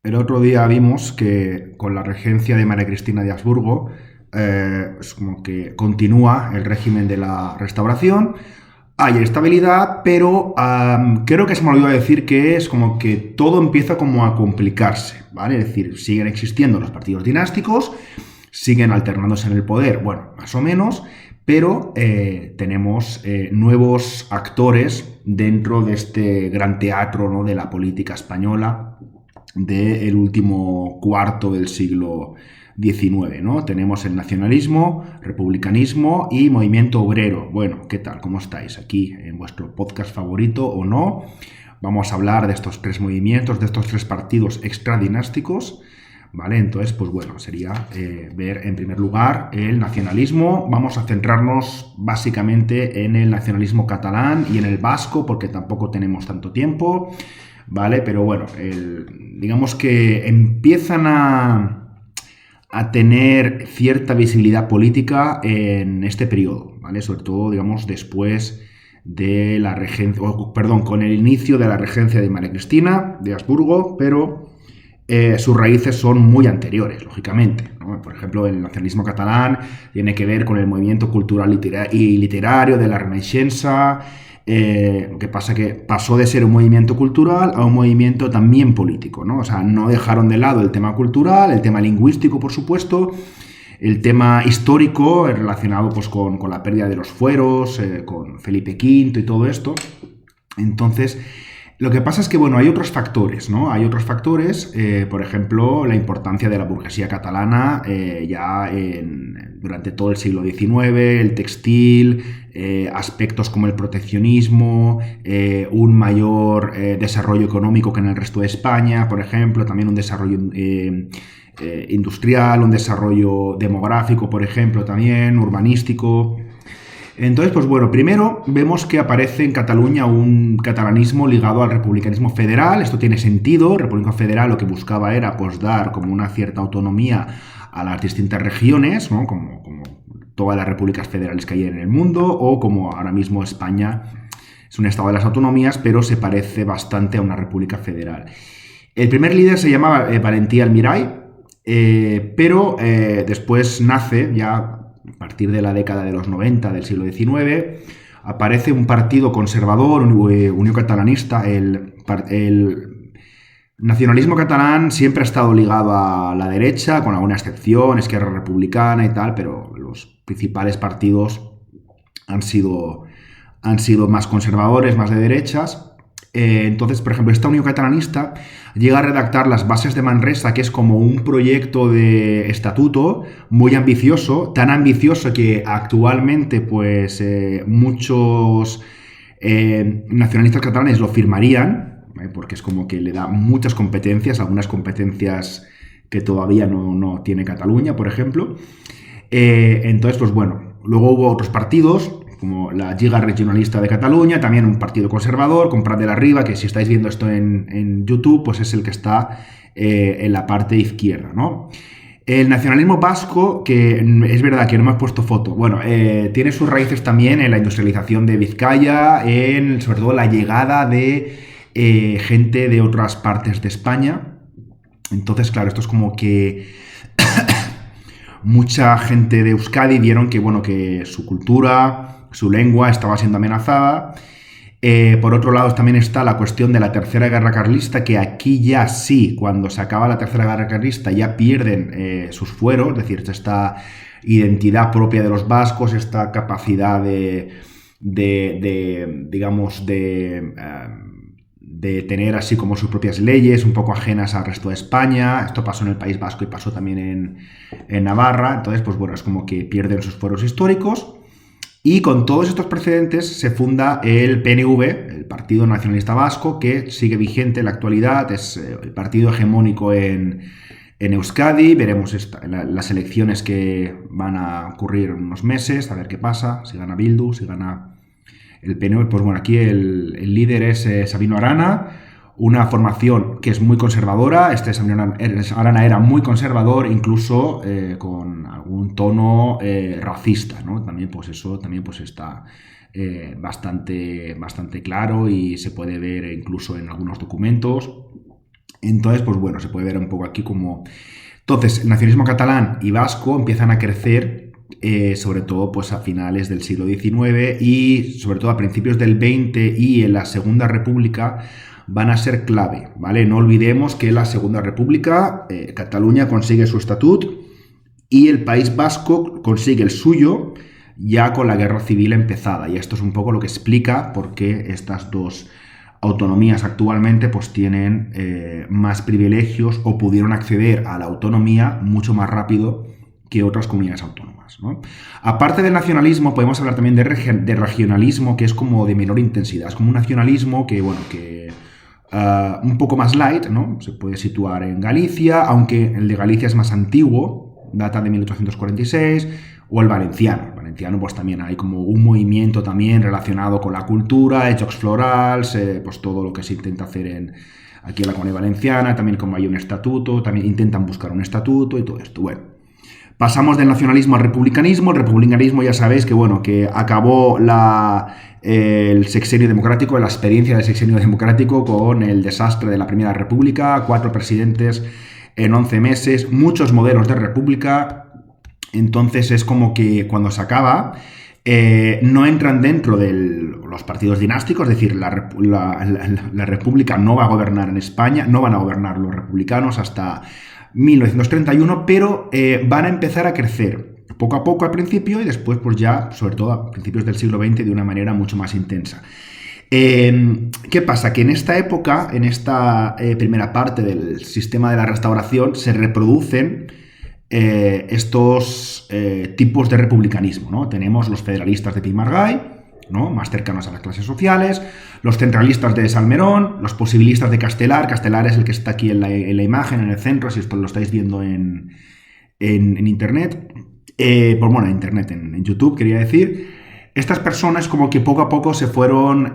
El otro día vimos que con la regencia de María Cristina de Habsburgo es como que continúa el régimen de la restauración. Hay estabilidad, pero creo que se me olvidó decir que es como que todo empieza como a complicarse, ¿vale? Es decir, siguen existiendo los partidos dinásticos, siguen alternándose en el poder, bueno, más o menos, pero tenemos nuevos actores dentro de este gran teatro, ¿no?, de la política española del último cuarto del siglo XIX, ¿no? Tenemos el nacionalismo, republicanismo y movimiento obrero. Bueno, ¿qué tal? ¿Cómo estáis? Aquí en vuestro podcast favorito o no. Vamos a hablar de estos tres movimientos, de estos tres partidos extradinásticos, ¿vale? Entonces, pues bueno, sería ver en primer lugar el nacionalismo. Vamos a centrarnos básicamente en el nacionalismo catalán y en el vasco, porque tampoco tenemos tanto tiempo, ¿vale? Pero bueno, digamos que empiezan a tener cierta visibilidad política en este periodo, ¿vale? Sobre todo, digamos, después de la regencia, perdón, con el inicio de la regencia de María Cristina de Habsburgo, pero sus raíces son muy anteriores, lógicamente, ¿no? Por ejemplo, el nacionalismo catalán tiene que ver con el movimiento cultural y literario de la Renaixença. Lo que pasa que pasó de ser un movimiento cultural a un movimiento también político, ¿no? O sea, no dejaron de lado el tema cultural, el tema lingüístico, por supuesto, el tema histórico relacionado pues, con la pérdida de los fueros, con Felipe V y todo esto. Entonces, lo que pasa es que, bueno, hay otros factores, ¿no? Hay otros factores, por ejemplo, la importancia de la burguesía catalana durante todo el siglo XIX, el textil, aspectos como el proteccionismo, un mayor desarrollo económico que en el resto de España, por ejemplo, también un desarrollo industrial, un desarrollo demográfico, por ejemplo, también urbanístico. Entonces, pues bueno, primero vemos que aparece en Cataluña un catalanismo ligado al republicanismo federal. Esto tiene sentido. El republicanismo federal lo que buscaba era pues dar como una cierta autonomía a las distintas regiones, ¿no? Como todas las repúblicas federales que hay en el mundo, o como ahora mismo España es un estado de las autonomías, pero se parece bastante a una república federal. El primer líder se llamaba Valentí Almirall, pero después nace ya a partir de la década de los 90 del siglo XIX, aparece un partido conservador, Unió Catalanista. El nacionalismo catalán siempre ha estado ligado a la derecha, con alguna excepción, Esquerra Republicana y tal, pero los principales partidos han sido más conservadores, más de derechas. Entonces, por ejemplo, esta Unión Catalanista llega a redactar las bases de Manresa, que es como un proyecto de estatuto muy ambicioso, tan ambicioso que actualmente pues muchos nacionalistas catalanes lo firmarían, porque es como que le da muchas competencias, algunas competencias que todavía no tiene Cataluña, por ejemplo. Entonces, pues bueno, luego hubo otros partidos como la Lliga Regionalista de Cataluña, también un partido conservador, con Prat de la Riba, que si estáis viendo esto en YouTube, pues es el que está en la parte izquierda, ¿no? El nacionalismo vasco, que es verdad que no me has puesto foto, bueno, tiene sus raíces también en la industrialización de Vizcaya, sobre todo la llegada de gente de otras partes de España. Entonces, claro, esto es como que mucha gente de Euskadi vieron que, bueno, que su cultura, su lengua estaba siendo amenazada. Por otro lado, también está la cuestión de la Tercera Guerra Carlista, que aquí ya sí, cuando se acaba la Tercera Guerra Carlista, ya pierden sus fueros, es decir, esta identidad propia de los vascos, esta capacidad digamos, de tener así como sus propias leyes, un poco ajenas al resto de España. Esto pasó en el País Vasco y pasó también en Navarra. Entonces, pues bueno, es como que pierden sus fueros históricos. Y con todos estos precedentes se funda el PNV, el Partido Nacionalista Vasco, que sigue vigente en la actualidad, es el partido hegemónico en Euskadi. Veremos las elecciones que van a ocurrir en unos meses, a ver qué pasa, si gana Bildu, si gana el PNV. Pues bueno, aquí el líder es Sabino Arana, una formación que es muy conservadora. Sabino Arana era muy conservador, incluso con algún tono racista, ¿no? También pues eso también pues está bastante claro y se puede ver incluso en algunos documentos. Entonces, pues bueno, se puede ver un poco aquí como... Entonces, el nacionalismo catalán y vasco empiezan a crecer, sobre todo pues a finales del siglo XIX y sobre todo a principios del XX, y en la Segunda República van a ser clave, ¿vale? No olvidemos que en la Segunda República Cataluña consigue su estatut y el País Vasco consigue el suyo ya con la guerra civil empezada, y esto es un poco lo que explica por qué estas dos autonomías actualmente pues tienen más privilegios o pudieron acceder a la autonomía mucho más rápido que otras comunidades autónomas, ¿no? Aparte del nacionalismo, podemos hablar también de regionalismo, que es como de menor intensidad. Es como un nacionalismo que, bueno, que un poco más light, ¿no? Se puede situar en Galicia, aunque el de Galicia es más antiguo, data de 1846, o el valenciano. El valenciano pues también hay como un movimiento también relacionado con la cultura, hechos florals, pues todo lo que se intenta hacer aquí en la Comunidad Valenciana, también como hay un estatuto, también intentan buscar un estatuto y todo esto. Bueno, pasamos del nacionalismo al republicanismo. El republicanismo ya sabéis que, bueno, que acabó el sexenio democrático, la experiencia del sexenio democrático con el desastre de la Primera República, 4 presidentes en 11 meses, muchos modelos de república. Entonces es como que cuando se acaba, no entran dentro de los partidos dinásticos, es decir, la república no va a gobernar en España, no van a gobernar los republicanos hasta 1931, pero van a empezar a crecer poco a poco al principio y después pues ya, sobre todo a principios del siglo XX, de una manera mucho más intensa. ¿Qué pasa? Que en esta época, en esta primera parte del sistema de la Restauración, se reproducen estos tipos de republicanismo, ¿no? Tenemos los federalistas de Pi y Margall, ¿no? Más cercanos a las clases sociales, los centralistas de Salmerón, los posibilistas de Castelar. Castelar es el que está aquí en la imagen, en el centro, si esto lo estáis viendo en internet, pues bueno, en internet, en YouTube, quería decir. Estas personas como que poco a poco se fueron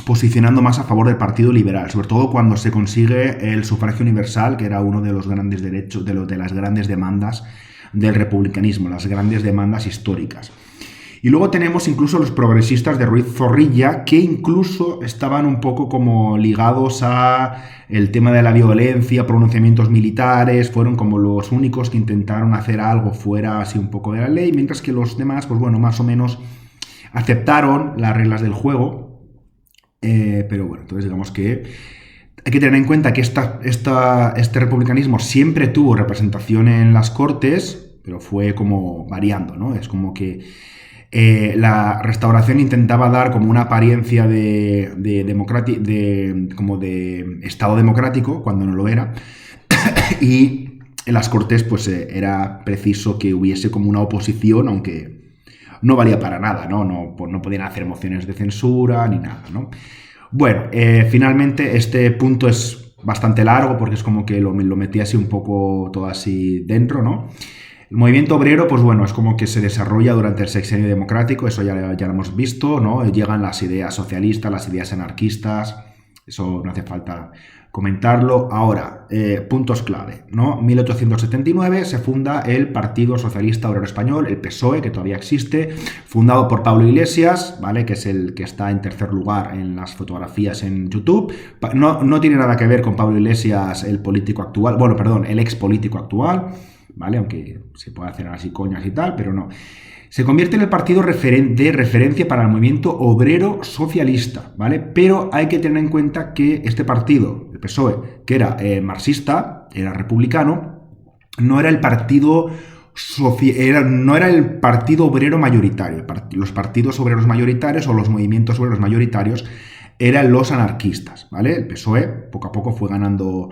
posicionando más a favor del Partido Liberal, sobre todo cuando se consigue el sufragio universal, que era uno de los grandes derechos, de las grandes demandas del republicanismo, las grandes demandas históricas. Y luego tenemos incluso los progresistas de Ruiz Zorrilla, que incluso estaban un poco como ligados a el tema de la violencia, pronunciamientos militares, fueron como los únicos que intentaron hacer algo fuera así un poco de la ley, mientras que los demás, pues bueno, más o menos aceptaron las reglas del juego. Pero bueno, entonces digamos que hay que tener en cuenta que este republicanismo siempre tuvo representación en las Cortes, pero fue como variando, ¿no? Es como que la Restauración intentaba dar como una apariencia como de Estado democrático cuando no lo era, y en las Cortes pues era preciso que hubiese como una oposición, aunque no valía para nada, ¿no? No podían hacer mociones de censura ni nada, ¿no? Bueno, finalmente este punto es bastante largo porque es como que lo metí así un poco todo así dentro, ¿no? El movimiento obrero, pues bueno, es como que se desarrolla durante el sexenio democrático, eso ya lo hemos visto, ¿no? Llegan las ideas socialistas, las ideas anarquistas, eso no hace falta comentarlo. Ahora, puntos clave, ¿no? 1879 se funda el Partido Socialista Obrero Español, el PSOE, que todavía existe, fundado por Pablo Iglesias, ¿vale? Que es el que está en tercer lugar en las fotografías en YouTube. No tiene nada que ver con Pablo Iglesias, el político actual, bueno, perdón, el ex político actual, ¿vale? Aunque se puede hacer así coñas y tal, pero no. Se convierte en el partido de referencia para el movimiento obrero socialista, ¿vale? Pero hay que tener en cuenta que este partido, el PSOE, que era marxista, era republicano, no era el partido no era el partido obrero mayoritario. Los partidos obreros mayoritarios o los movimientos obreros mayoritarios eran los anarquistas, ¿vale? El PSOE poco a poco fue ganando,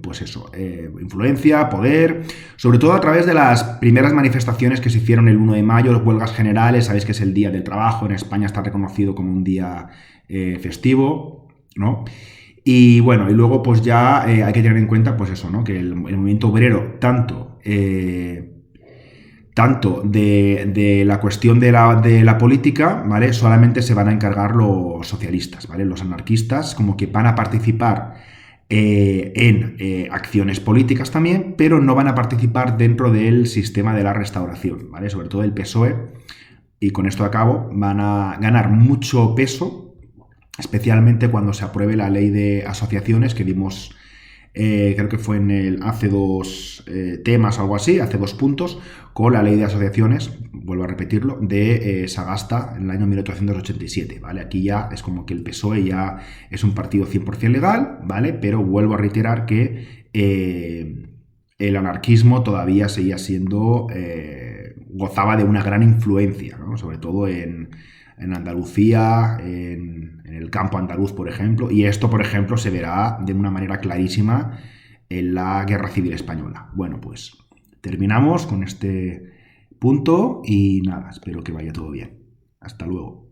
pues eso, influencia, poder, sobre todo a través de las primeras manifestaciones que se hicieron el 1 de mayo, las huelgas generales. Sabéis que es el Día del Trabajo, en España está reconocido como un día festivo, ¿no? Y bueno, y luego pues ya hay que tener en cuenta, pues eso, ¿no? Que el movimiento obrero, tanto de la cuestión de la política, ¿vale? Solamente se van a encargar los socialistas, ¿vale? Los anarquistas como que van a participar en acciones políticas también, pero no van a participar dentro del sistema de la Restauración, ¿vale? Sobre todo el PSOE, y con esto acabo, van a ganar mucho peso especialmente cuando se apruebe la ley de asociaciones que dimos, creo que fue hace dos temas o algo así, hace 2 puntos, con la ley de asociaciones, vuelvo a repetirlo, de Sagasta en el año 1887, ¿vale? Aquí ya es como que el PSOE ya es un partido 100% legal, ¿vale? Pero vuelvo a reiterar que el anarquismo todavía seguía siendo, gozaba de una gran influencia, ¿no? Sobre todo en Andalucía, en el campo andaluz, por ejemplo, y esto, por ejemplo, se verá de una manera clarísima en la Guerra Civil Española. Bueno, pues terminamos con este punto y nada, espero que vaya todo bien. Hasta luego.